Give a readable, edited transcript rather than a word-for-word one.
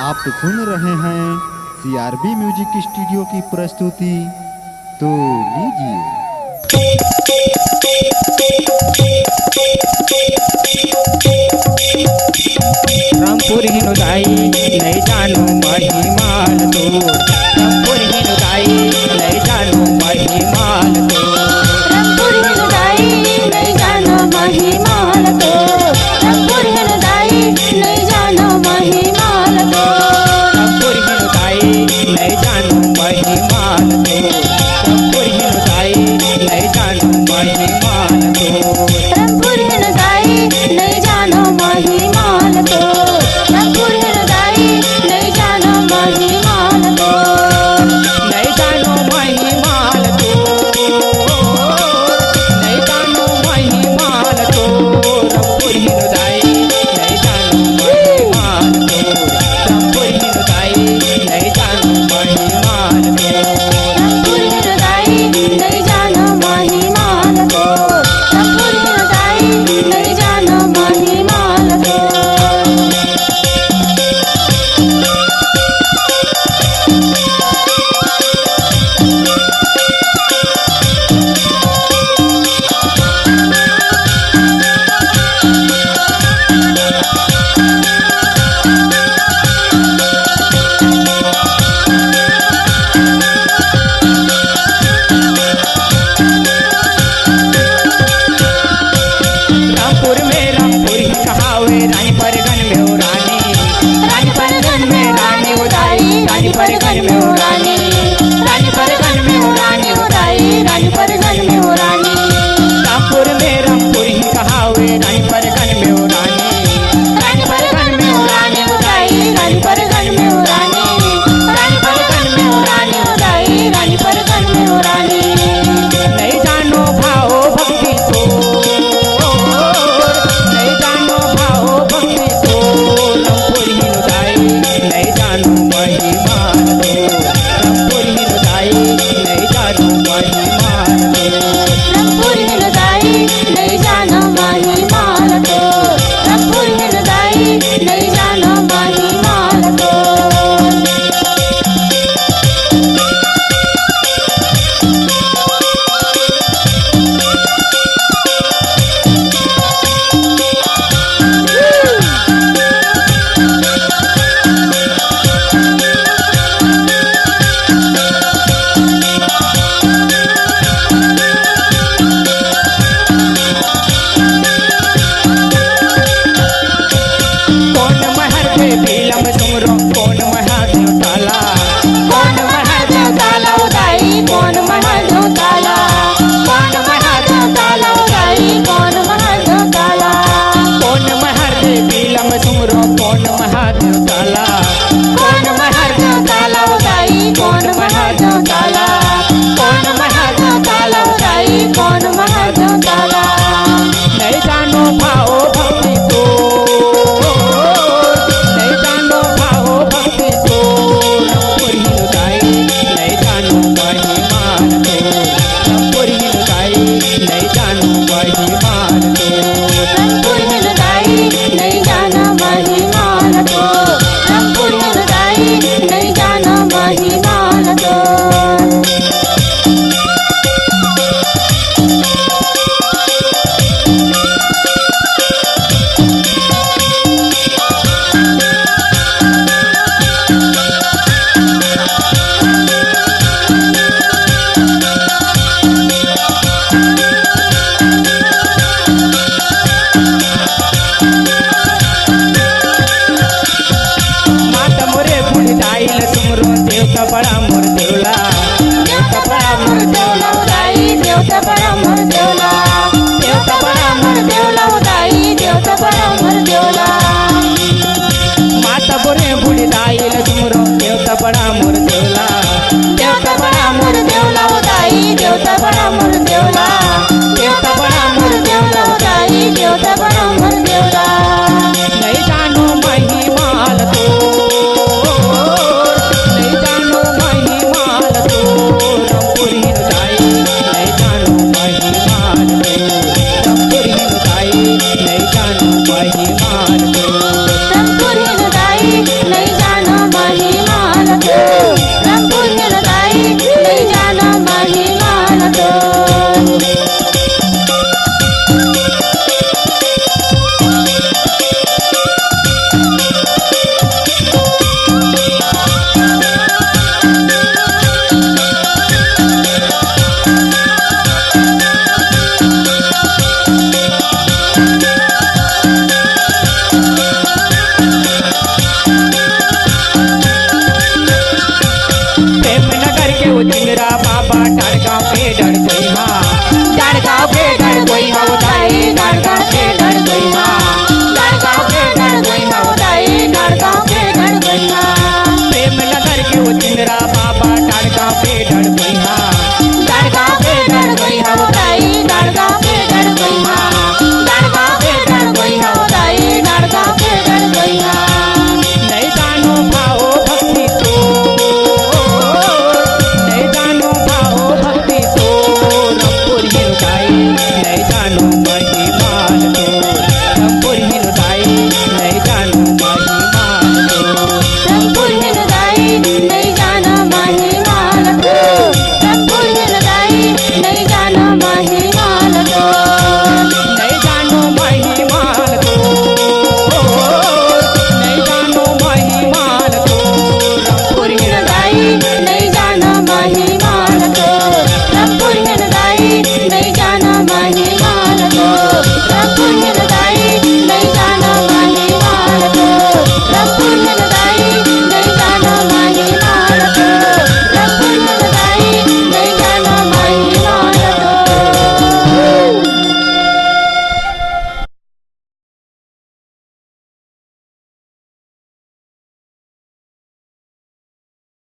आप सुन रहे हैं CRB म्यूजिक स्टूडियो की प्रस्तुति, तो लीजिए। रामपुर हिनुदाई नहीं जानो महिमाल तो, रामपुर हिनुदाई नहीं जानो महिमाल तो, रामपुर हिनुदाई नहीं जानो महिमाल तो, रामपुर हिनुदाई नहीं जानो महिमाल तो, रामपुर हिनुदाई नहीं जानो महिमाल तो, रामपुर हिनुदाई नहीं जानो महिमाल तो, रामपुर हिनुदाई नहीं जानो महिमाल तो, रामपुर हिनुदाई नहीं जानो महिमाल तो, नहीं जानो महिमाल तो, नहीं जानो महिमाल तो, रामपुर हिनुदाई नहीं जानो महिमाल तो, रामपुर हिनुदाई नहीं जानो महिमाल तो, रामपुर हिनुदाई नहीं जानो महिमाल तो, रामपुर हिनुदाई नहीं जानो महिमाल तो। रामपुर में रामपुर ही कहावे, रानी परगन में हो रानी, रानी परगन में रानी उदाई, रानी परगन में हो रानी, रानी परगन में हो रानी उदाई, रानी परगन में हो रानी, रामपुर में रामपुर ही कहावे, रानी परगन में हो रानी, रानी परगन में हो रानी उदाई, रानी परगन में हो रानी, रानी परगन में हो रानी उदाई, रानी परगन में हो रानी। नहीं जानो भाव भक्ति तो, नहीं जानो भाव भक्ति तो, रामपुर हिनुदाई नहीं जानो महिमाल तो, रामपुर हिनुदाई नहीं जानो महिमाल तो, रामपुर हिनुदाई नहीं जानो महिमाल तो, रामपुर हिनुदाई नहीं जानो महिमाल तो। कौन महर पे बिलम तुमरो, कौन महादेव ताला, कौन महादेव ताला उदाई, कौन महादेव ताला, कौन महादेव ताला उदाई, कौन महादेव ताला, कौन महर पे बिलम तुमरो, कौन महादेव ताला, कौन महादेव ताला उदाई, कौन महादेव ताला, कौन महादेव ताला उदाई, कौन महादेव ताला। नहीं जानो भाव भक्ति तो, नहीं जानो भाव भक्ति तो, रामपुर हिनुदाई नहीं जानो महिमाल तो, रामपुर हिनुदाई नहीं जानो महिमाल तो, रामपुर हिनुदाई नहीं जानो महिमाल तो, रामपुर हिनुदाई नहीं जानो महिमाल तो। माता मोरे बुढ़ दाइल तुमरो, देवता बड़ा मोर